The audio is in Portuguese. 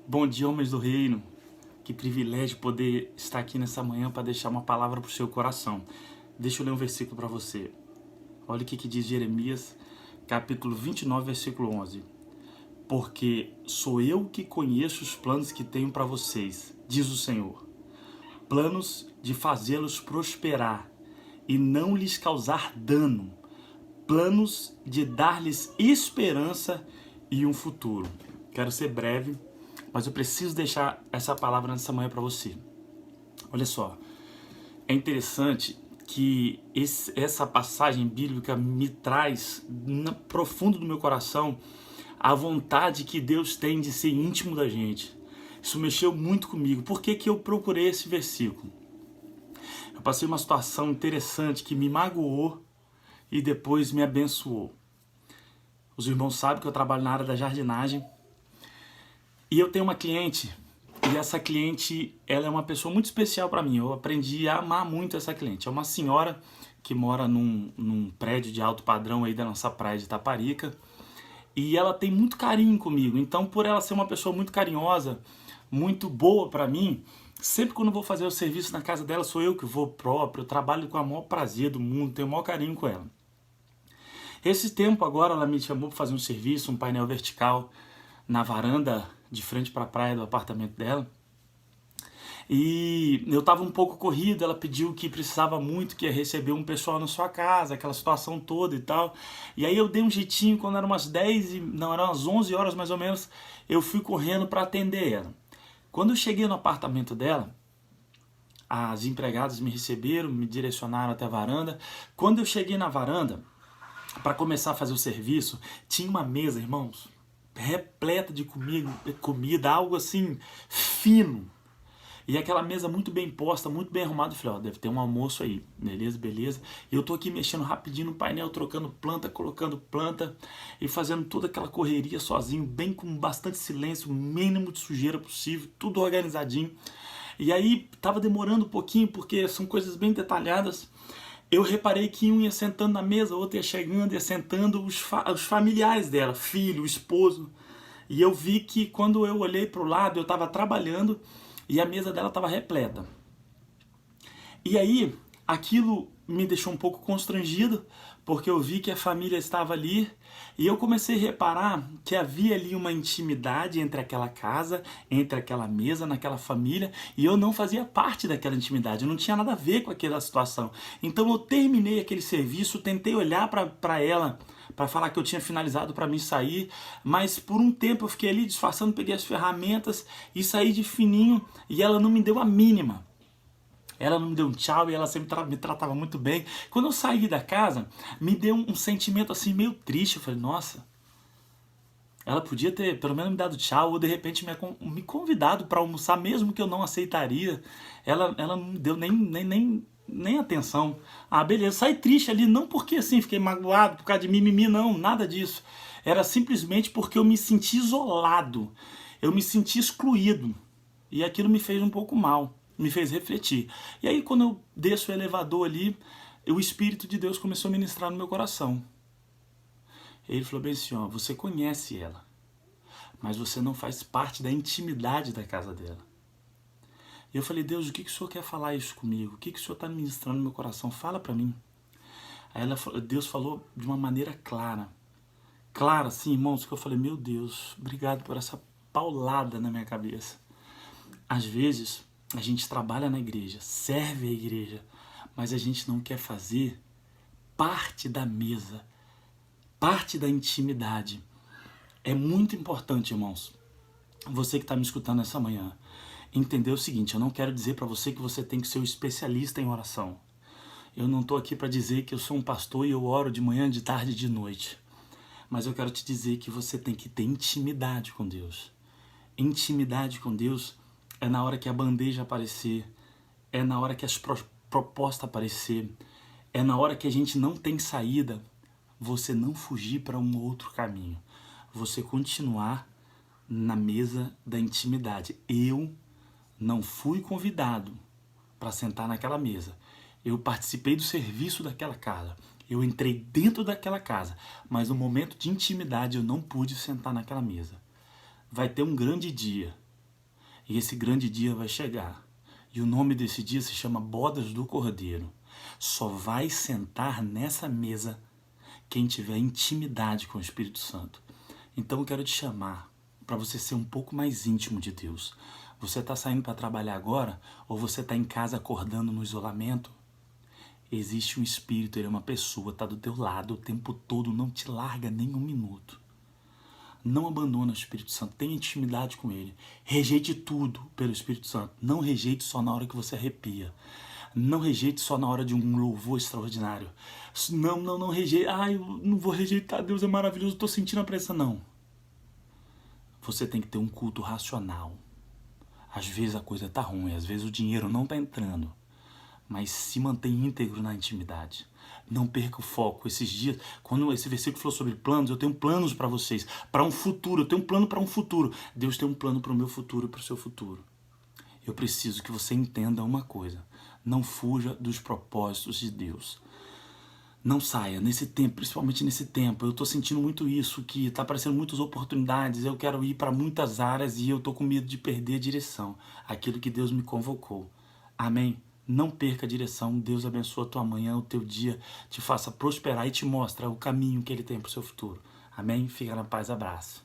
Bom dia, homens do reino. Que privilégio poder estar aqui nessa manhã para deixar uma palavra para o seu coração. Deixa eu ler um versículo para você. Olha o que diz Jeremias, capítulo 29, versículo 11. Porque sou eu que conheço os planos que tenho para vocês, diz o Senhor. Planos de fazê-los prosperar e não lhes causar dano. Planos de dar-lhes esperança e um futuro. Quero ser breve, mas eu preciso deixar essa palavra nessa manhã para você. Olha só, é interessante que essa passagem bíblica me traz no profundo do meu coração a vontade que Deus tem de ser íntimo da gente. Isso mexeu muito comigo. Por que eu procurei esse versículo? Eu passei uma situação interessante que me magoou e depois me abençoou. Os irmãos sabem que eu trabalho na área da jardinagem e eu tenho uma cliente, e essa cliente, ela é uma pessoa muito especial para mim. Eu aprendi a amar muito essa cliente. É uma senhora que mora num prédio de alto padrão aí da nossa praia de Itaparica, e ela tem muito carinho comigo. Então, por ela ser uma pessoa muito carinhosa, muito boa para mim, sempre quando eu vou fazer o serviço na casa dela, sou eu que vou próprio. Eu trabalho com o maior prazer do mundo, tenho o maior carinho com ela. Esse tempo agora ela me chamou para fazer um serviço, um painel vertical na varanda de frente para a praia do apartamento dela. E eu estava um pouco corrido, ela pediu que precisava muito, que ia receber um pessoal na sua casa, aquela situação toda e tal. E aí eu dei um jeitinho, quando eram umas 10, não, eram umas 11 horas mais ou menos, eu fui correndo para atender ela. Quando eu cheguei no apartamento dela, as empregadas me receberam, me direcionaram até a varanda. Quando eu cheguei na varanda, para começar a fazer o serviço, tinha uma mesa, irmãos, repleta de comida, algo assim, fino. E aquela mesa muito bem posta, muito bem arrumada. Eu falei, ó, deve ter um almoço aí, beleza, beleza. E eu tô aqui mexendo rapidinho no painel, trocando planta, colocando planta e fazendo toda aquela correria sozinho, bem com bastante silêncio, mínimo de sujeira possível, tudo organizadinho. E aí tava demorando um pouquinho, porque são coisas bem detalhadas. Eu reparei que um ia sentando na mesa, outro ia chegando, ia sentando os familiares dela, filho, esposo. E eu vi que quando eu olhei para o lado, eu estava trabalhando e a mesa dela estava repleta. E aí, aquilo me deixou um pouco constrangido, porque eu vi que a família estava ali e eu comecei a reparar que havia ali uma intimidade entre aquela casa, entre aquela mesa, naquela família, e eu não fazia parte daquela intimidade, eu não tinha nada a ver com aquela situação. Então eu terminei aquele serviço, tentei olhar para ela, para falar que eu tinha finalizado para mim sair, mas por um tempo eu fiquei ali disfarçando, peguei as ferramentas e saí de fininho e ela não me deu a mínima. Ela não me deu um tchau e ela sempre me tratava muito bem. Quando eu saí da casa, me deu um sentimento assim meio triste. Eu falei, nossa, ela podia ter pelo menos me dado tchau ou de repente me convidado para almoçar, mesmo que eu não aceitaria. Ela não me deu nem atenção. Ah, beleza, saí triste ali, não porque assim fiquei magoado por causa de mimimi, não, nada disso. Era simplesmente porque eu me senti isolado, eu me senti excluído e aquilo me fez um pouco mal, me fez refletir. E aí quando eu desço o elevador ali, o Espírito de Deus começou a ministrar no meu coração. Ele falou bem assim, ó, você conhece ela, mas você não faz parte da intimidade da casa dela. E eu falei, Deus, o que o Senhor quer falar isso comigo? O que o Senhor está ministrando no meu coração? Fala para mim. Aí Deus falou de uma maneira clara. Clara, assim, irmãos, que eu falei, meu Deus, obrigado por essa paulada na minha cabeça. Às vezes, a gente trabalha na igreja, serve a igreja, mas a gente não quer fazer parte da mesa, parte da intimidade. É muito importante, irmãos, você que está me escutando essa manhã, entender o seguinte, eu não quero dizer para você que você tem que ser um especialista em oração. Eu não estou aqui para dizer que eu sou um pastor e eu oro de manhã, de tarde e de noite. Mas eu quero te dizer que você tem que ter intimidade com Deus. Intimidade com Deus é na hora que a bandeja aparecer, é na hora que as propostas aparecer, é na hora que a gente não tem saída, você não fugir para um outro caminho. Você continuar na mesa da intimidade. Eu não fui convidado para sentar naquela mesa. Eu participei do serviço daquela casa. Eu entrei dentro daquela casa, mas no momento de intimidade eu não pude sentar naquela mesa. Vai ter um grande dia E esse grande dia vai chegar. E o nome desse dia se chama Bodas do Cordeiro. Só vai sentar nessa mesa quem tiver intimidade com o Espírito Santo. Então eu quero te chamar para você ser um pouco mais íntimo de Deus. Você está saindo para trabalhar agora ou você está em casa acordando no isolamento? Existe um Espírito, ele é uma pessoa, está do teu lado o tempo todo, não te larga nem um minuto. Não abandona o Espírito Santo, tenha intimidade com ele. Rejeite tudo pelo Espírito Santo. Não rejeite só na hora que você arrepia. Não rejeite só na hora de um louvor extraordinário. Não rejeite. Eu não vou rejeitar, Deus é maravilhoso, estou sentindo a pressão. Não. Você tem que ter um culto racional. Às vezes a coisa está ruim, às vezes o dinheiro não está entrando. Mas se mantenha íntegro na intimidade. Não perca o foco. Esses dias, quando esse versículo falou sobre planos, eu tenho planos para vocês, para um futuro. Eu tenho um plano para um futuro. Deus tem um plano para o meu futuro e para o seu futuro. Eu preciso que você entenda uma coisa. Não fuja dos propósitos de Deus. Não saia nesse tempo, principalmente nesse tempo. Eu estou sentindo muito isso, que está aparecendo muitas oportunidades. Eu quero ir para muitas áreas e eu estou com medo de perder a direção. Aquilo que Deus me convocou. Amém? Não perca a direção. Deus abençoe a tua manhã, o teu dia, te faça prosperar e te mostra o caminho que Ele tem para o seu futuro. Amém? Fica na paz, abraço.